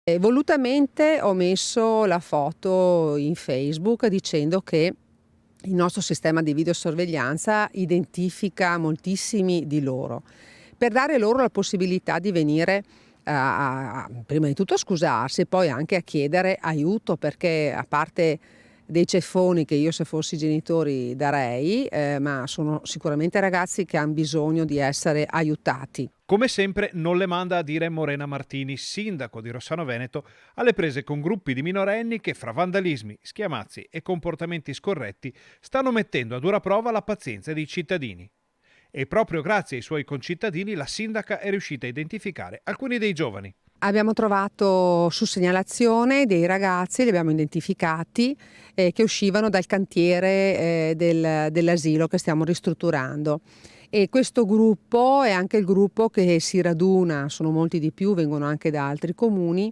Volutamente ho messo la foto in Facebook dicendo che il nostro sistema di videosorveglianza identifica moltissimi di loro, per dare loro la possibilità di venire prima di tutto a scusarsi e poi anche a chiedere aiuto, perché a parte dei ceffoni che io se fossi genitori darei, ma sono sicuramente ragazzi che han bisogno di essere aiutati. Come sempre non le manda a dire Morena Martini, sindaco di Rossano Veneto, alle prese con gruppi di minorenni che fra vandalismi, schiamazzi e comportamenti scorretti stanno mettendo a dura prova la pazienza dei cittadini. E proprio grazie ai suoi concittadini la sindaca è riuscita a identificare alcuni dei giovani. Abbiamo trovato su segnalazione dei ragazzi, li abbiamo identificati, che uscivano dal cantiere dell'asilo che stiamo ristrutturando. E questo gruppo è anche il gruppo che si raduna, sono molti di più, vengono anche da altri comuni,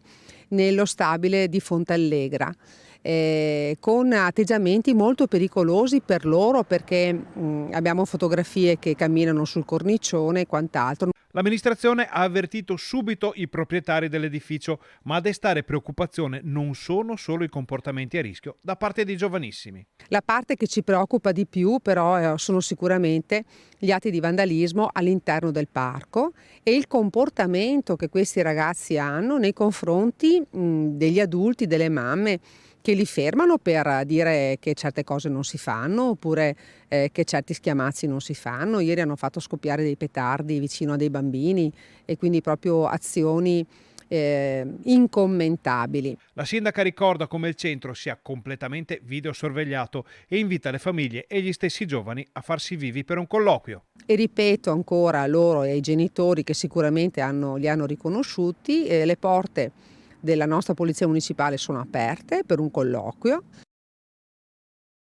nello stabile di Fontallegra. Con atteggiamenti molto pericolosi per loro, perché abbiamo fotografie che camminano sul cornicione e quant'altro. L'amministrazione ha avvertito subito i proprietari dell'edificio, ma a destare preoccupazione non sono solo i comportamenti a rischio da parte dei giovanissimi. La parte che ci preoccupa di più però sono sicuramente gli atti di vandalismo all'interno del parco e il comportamento che questi ragazzi hanno nei confronti degli adulti, delle mamme che li fermano per dire che certe cose non si fanno, oppure che certi schiamazzi non si fanno. Ieri hanno fatto scoppiare dei petardi vicino a dei bambini e quindi proprio azioni incommentabili. La sindaca ricorda come il centro sia completamente videosorvegliato e invita le famiglie e gli stessi giovani a farsi vivi per un colloquio. E ripeto ancora a loro e ai genitori che sicuramente li hanno riconosciuti, le porte della nostra polizia municipale sono aperte per un colloquio.